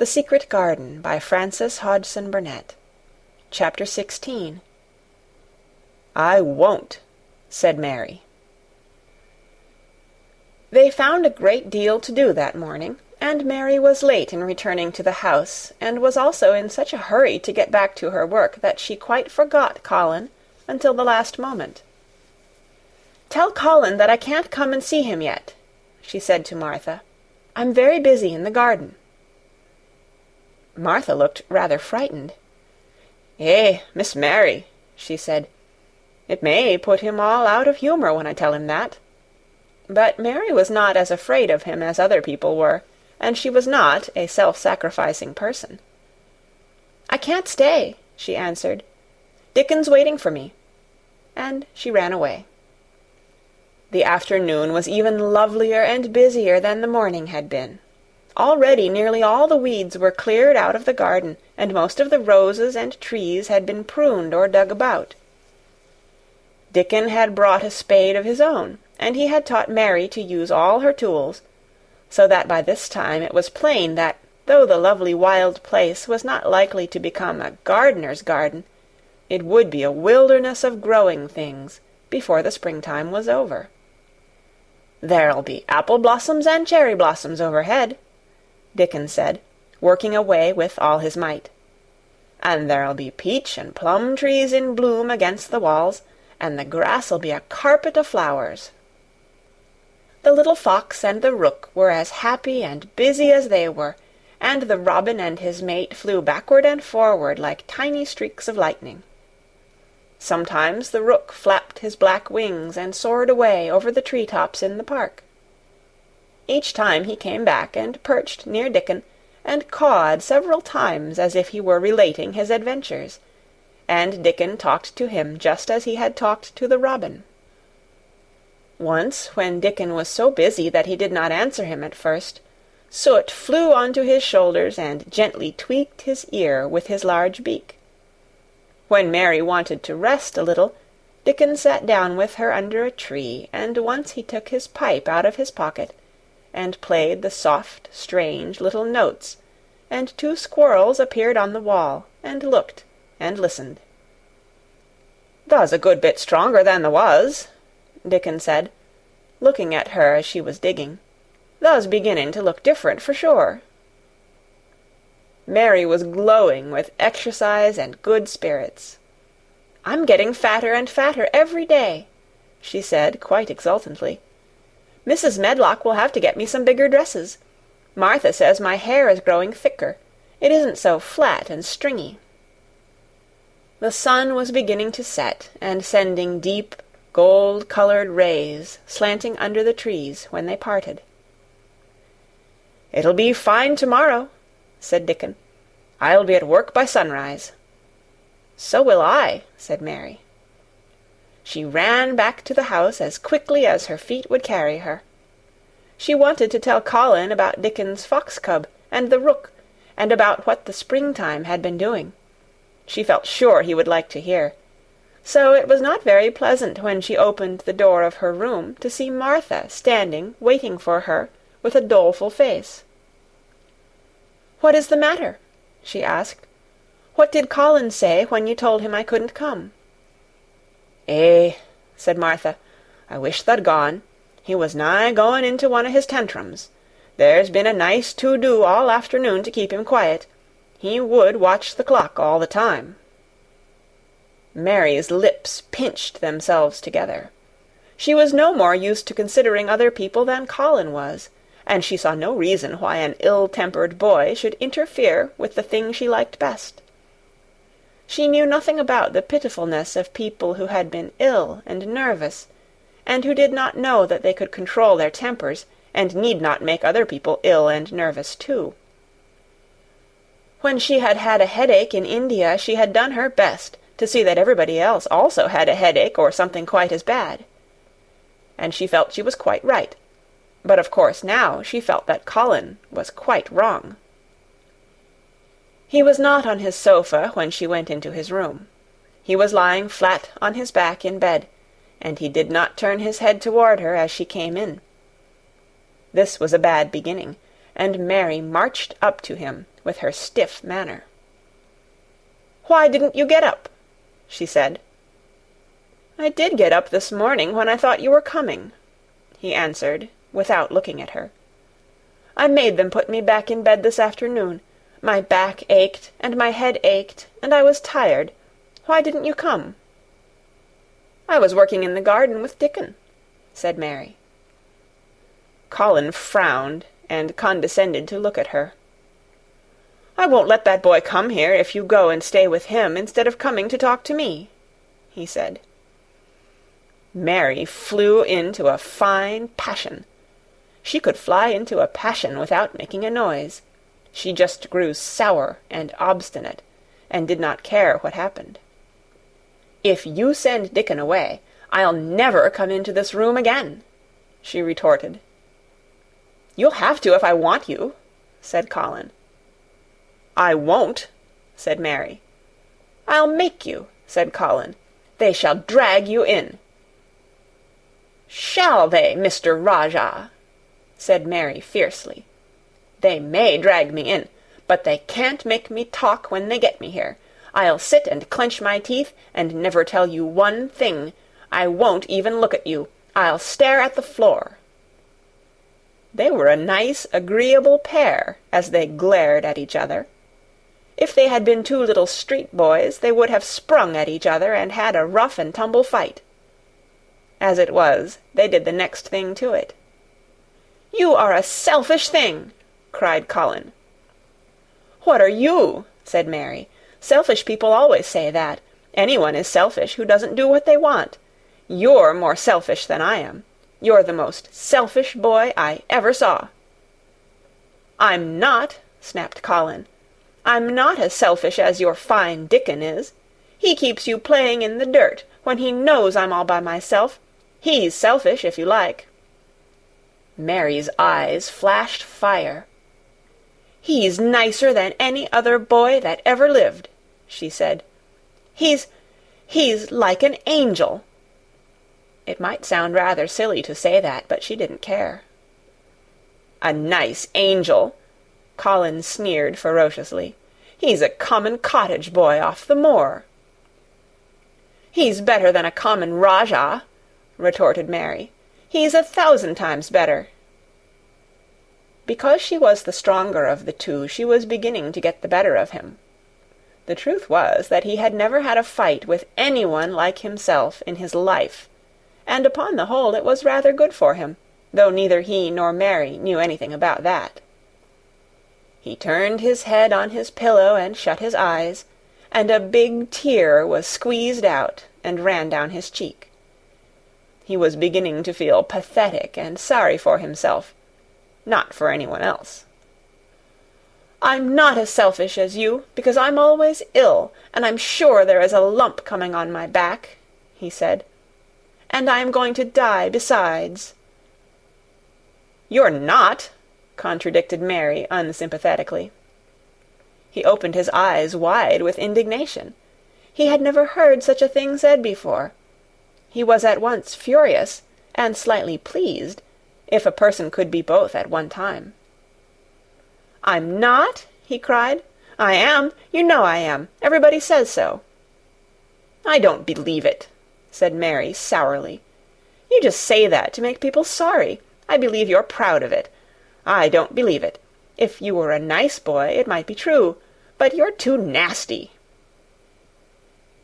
The Secret Garden by Frances Hodgson Burnett. Chapter 16. "I won't," said Mary. They found a great deal to do that morning, and Mary was late in returning to the house, and was also in such a hurry to get back to her work that she quite forgot Colin until the last moment. "Tell Colin that I can't come and see him yet," she said to Martha. "I'm very busy in the garden." Martha looked rather frightened. Miss Mary," she said, "it may put him all out of humour when I tell him that." But Mary was not as afraid of him as other people were, and she was not a self-sacrificing person. "I can't stay," she answered. "Dickon's waiting for me." And she ran away. The afternoon was even lovelier and busier than the morning had been. Already nearly all the weeds were cleared out of the garden, and most of the roses and trees had been pruned or dug about. Dickon had brought a spade of his own, and he had taught Mary to use all her tools, so that by this time it was plain that, though the lovely wild place was not likely to become a gardener's garden, it would be a wilderness of growing things before the springtime was over. "There'll be apple blossoms and cherry blossoms overhead," Dickon said, working away with all his might. "And there'll be peach and plum trees in bloom against the walls, and the grass'll be a carpet of flowers." The little fox and the rook were as happy and busy as they were, and the robin and his mate flew backward and forward like tiny streaks of lightning. Sometimes the rook flapped his black wings and soared away over the tree-tops in the park. Each time he came back and perched near Dickon, and cawed several times as if he were relating his adventures, and Dickon talked to him just as he had talked to the robin. Once, when Dickon was so busy that he did not answer him at first, Soot flew onto his shoulders and gently tweaked his ear with his large beak. When Mary wanted to rest a little, Dickon sat down with her under a tree, and once he took his pipe out of his pocket, and played the soft, strange little notes, and two squirrels appeared on the wall, and looked and listened. "Thou's a good bit stronger than thou was," Dickon said, looking at her as she was digging. "Thou's beginning to look different for sure." Mary was glowing with exercise and good spirits. "I'm getting fatter and fatter every day," she said quite exultantly. "Mrs. Medlock will have to get me some bigger dresses. Martha says my hair is growing thicker. It isn't so flat and stringy." The sun was beginning to set, and sending deep, gold-colored rays slanting under the trees when they parted. "It'll be fine tomorrow," said Dickon. "I'll be at work by sunrise." "So will I," said Mary. She ran back to the house as quickly as her feet would carry her. She wanted to tell Colin about Dickon's fox-cub and the rook, and about what the springtime had been doing. She felt sure he would like to hear. So it was not very pleasant when she opened the door of her room to see Martha standing waiting for her with a doleful face. "What is the matter?" she asked. "What did Colin say when you told him I couldn't come?" Said Martha, "I wish tha'd gone. He was nigh going into one o' his tantrums. There's been a nice to-do all afternoon to keep him quiet. He would watch the clock all the time." Mary's lips pinched themselves together. She was no more used to considering other people than Colin was, and she saw no reason why an ill-tempered boy should interfere with the thing she liked best. She knew nothing about the pitifulness of people who had been ill and nervous, and who did not know that they could control their tempers, and need not make other people ill and nervous too. When she had had a headache in India, she had done her best to see that everybody else also had a headache or something quite as bad. And she felt she was quite right. But of course now she felt that Colin was quite wrong. He was not on his sofa when she went into his room. He was lying flat on his back in bed, and he did not turn his head toward her as she came in. This was a bad beginning, and Mary marched up to him, with her stiff manner. "Why didn't you get up?" she said. "I did get up this morning when I thought you were coming," he answered, without looking at her. "I made them put me back in bed this afternoon. My back ached, and my head ached, and I was tired. Why didn't you come?" "I was working in the garden with Dickon," said Mary. Colin frowned, and condescended to look at her. "I won't let that boy come here if you go and stay with him instead of coming to talk to me," he said. Mary flew into a fine passion. She could fly into a passion without making a noise. She just grew sour and obstinate, and did not care what happened. "If you send Dickon away, I'll never come into this room again," she retorted. "You'll have to if I want you," said Colin. "I won't," said Mary. "I'll make you," said Colin. "They shall drag you in." "Shall they, Mr. Rajah?" said Mary fiercely. "They may drag me in, but they can't make me talk when they get me here. I'll sit and clench my teeth and never tell you one thing. I won't even look at you. I'll stare at the floor." They were a nice, agreeable pair as they glared at each other. If they had been two little street boys, they would have sprung at each other and had a rough-and-tumble fight. As it was, they did the next thing to it. "You are a selfish thing!" cried Colin. "What are you?" said Mary. "Selfish people always say that. Anyone is selfish who doesn't do what they want. You're more selfish than I am. You're the most selfish boy I ever saw." "I'm not," snapped Colin. "I'm not as selfish as your fine Dickon is. He keeps you playing in the dirt when he knows I'm all by myself. He's selfish, if you like." Mary's eyes flashed fire. "He's nicer than any other boy that ever lived," she said. He's like an angel." It might sound rather silly to say that, but she didn't care. "A nice angel!" Colin sneered ferociously. "He's a common cottage boy off the moor." "He's better than a common Rajah," retorted Mary. "He's 1,000 times better." Because she was the stronger of the two, she was beginning to get the better of him. The truth was that he had never had a fight with anyone like himself in his life, and upon the whole it was rather good for him, though neither he nor Mary knew anything about that. He turned his head on his pillow and shut his eyes, and a big tear was squeezed out and ran down his cheek. He was beginning to feel pathetic and sorry for himself, not for anyone else. "I'm not as selfish as you, because I'm always ill, and I'm sure there is a lump coming on my back," he said. "And I am going to die besides." "You're not," contradicted Mary unsympathetically. He opened his eyes wide with indignation. He had never heard such a thing said before. He was at once furious and slightly pleased, if a person could be both at one time. "I'm not?" he cried. "I am. You know I am. Everybody says so." "I don't believe it," said Mary sourly. "You just say that to make people sorry. I believe you're proud of it. I don't believe it. If you were a nice boy, it might be true, but you're too nasty."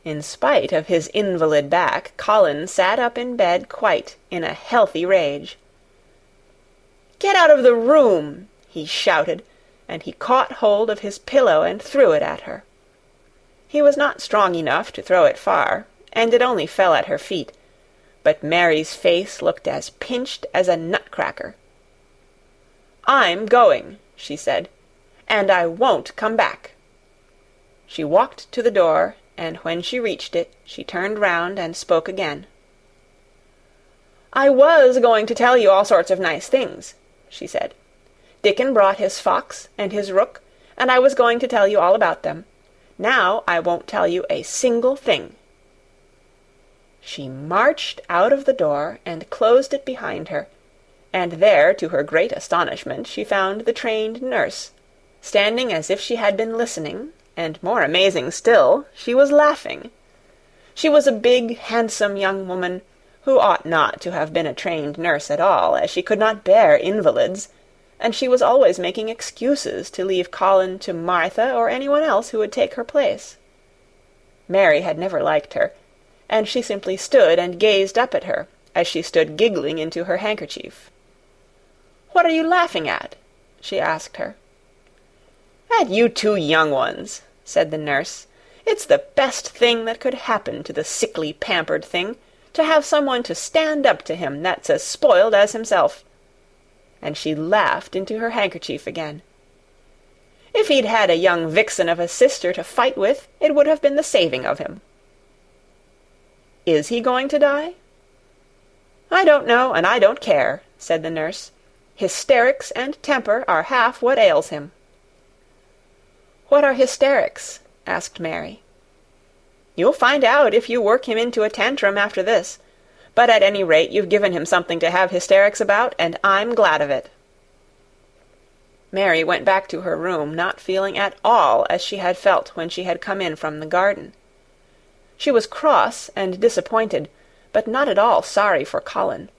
In spite of his invalid back, Colin sat up in bed quite in a healthy rage. "Get out of the room!" he shouted, and he caught hold of his pillow and threw it at her. He was not strong enough to throw it far, and it only fell at her feet, but Mary's face looked as pinched as a nutcracker. "I'm going," she said, "and I won't come back." She walked to the door, and when she reached it, she turned round and spoke again. "I was going to tell you all sorts of nice things," she said. "Dickon brought his fox and his rook, and I was going to tell you all about them. Now I won't tell you a single thing." She marched out of the door and closed it behind her, and there, to her great astonishment, she found the trained nurse, Standing as if she had been listening, and more amazing still, she was laughing. She was a big, handsome young woman, who ought not to have been a trained nurse at all, as she could not bear invalids, and she was always making excuses to leave Colin to Martha or anyone else who would take her place. Mary had never liked her, and she simply stood and gazed up at her, as she stood giggling into her handkerchief. "What are you laughing at?" she asked her. "At you two young ones," said the nurse. "It's the best thing that could happen to the sickly, pampered thing, to have someone to stand up to him that's as spoiled as himself." And she laughed into her handkerchief again. "If he'd had a young vixen of a sister to fight with, it would have been the saving of him." "Is he going to die?" "I don't know, and I don't care," said the nurse. "Hysterics and temper are half what ails him." "What are hysterics?" asked Mary. "You'll find out if you work him into a tantrum after this. But at any rate you've given him something to have hysterics about, and I'm glad of it." Mary went back to her room, not feeling at all as she had felt when she had come in from the garden. She was cross and disappointed, but not at all sorry for Colin.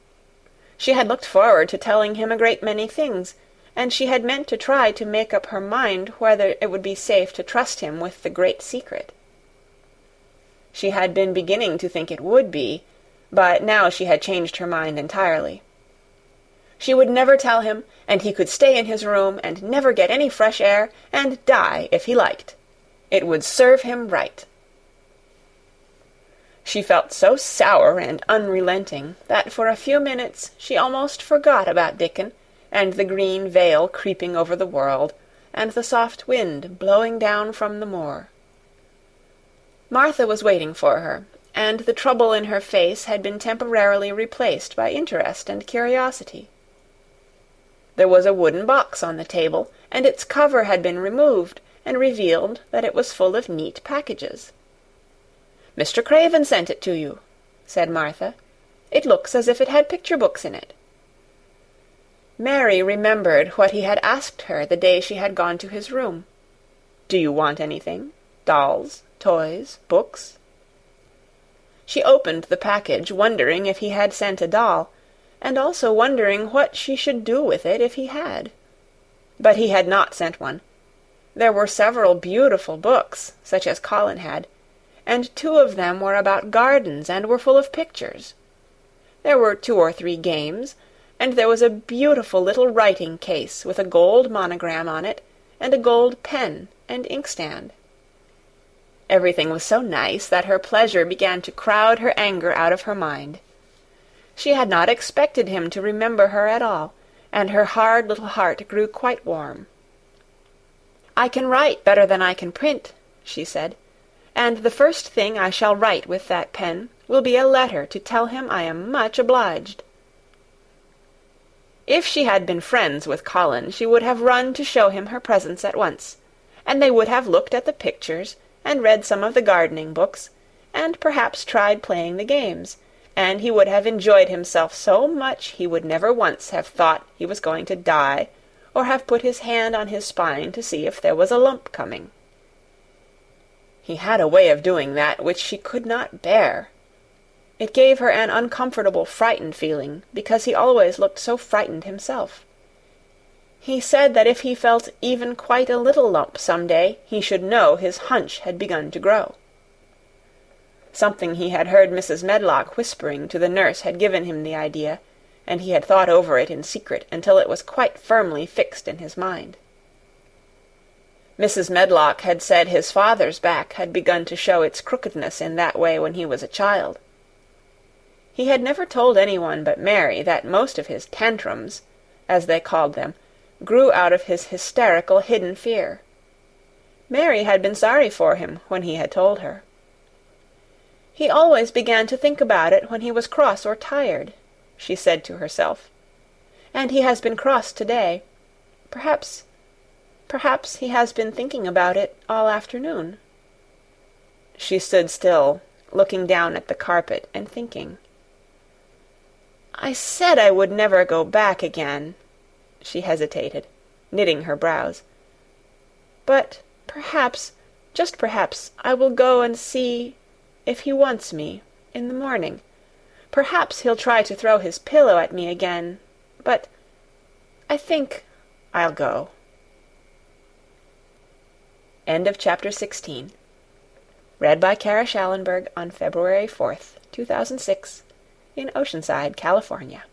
She had looked forward to telling him a great many things, and she had meant to try to make up her mind whether it would be safe to trust him with the great secret. She had been beginning to think it would be, but now she had changed her mind entirely. She would never tell him, and he could stay in his room and never get any fresh air, and die if he liked. It would serve him right. She felt so sour and unrelenting that for a few minutes she almost forgot about Dickon, and the green veil creeping over the world, and the soft wind blowing down from the moor. Martha was waiting for her, and the trouble in her face had been temporarily replaced by interest and curiosity. There was a wooden box on the table, and its cover had been removed, and revealed that it was full of neat packages. "Mr. Craven sent it to you," said Martha. "It looks as if it had picture books in it." Mary remembered what he had asked her the day she had gone to his room. "Do you want anything? Dolls, toys, books?" She opened the package, wondering if he had sent a doll, and also wondering what she should do with it if he had. But he had not sent one. There were several beautiful books, such as Colin had, and 2 of them were about gardens and were full of pictures. There were 2 or 3 games, and there was a beautiful little writing case with a gold monogram on it, and a gold pen and inkstand. Everything was so nice that her pleasure began to crowd her anger out of her mind. She had not expected him to remember her at all, and her hard little heart grew quite warm. "I can write better than I can print," she said, "and the first thing I shall write with that pen will be a letter to tell him I am much obliged." If she had been friends with Colin, she would have run to show him her presents at once, and they would have looked at the pictures, and read some of the gardening books, and perhaps tried playing the games, and he would have enjoyed himself so much he would never once have thought he was going to die, or have put his hand on his spine to see if there was a lump coming. He had a way of doing that which she could not bear. It gave her an uncomfortable, frightened feeling, because he always looked so frightened himself. He said that if he felt even quite a little lump some day, he should know his hunch had begun to grow. Something he had heard Mrs. Medlock whispering to the nurse had given him the idea, and he had thought over it in secret until it was quite firmly fixed in his mind. Mrs. Medlock had said his father's back had begun to show its crookedness in that way when he was a child. He had never told anyone but Mary that most of his tantrums, as they called them, grew out of his hysterical hidden fear. Mary had been sorry for him when he had told her. "He always began to think about it when he was cross or tired," she said to herself. "And he has been cross today. Perhaps he has been thinking about it all afternoon." She stood still, looking down at the carpet and thinking. "I said I would never go back again." She hesitated, knitting her brows. But perhaps, just perhaps, I will go and see if he wants me in the morning. Perhaps he'll try to throw his pillow at me again. But I think I'll go. End of chapter 16. Read by Kara Schallenberg on February 4th, 2006, in Oceanside, California.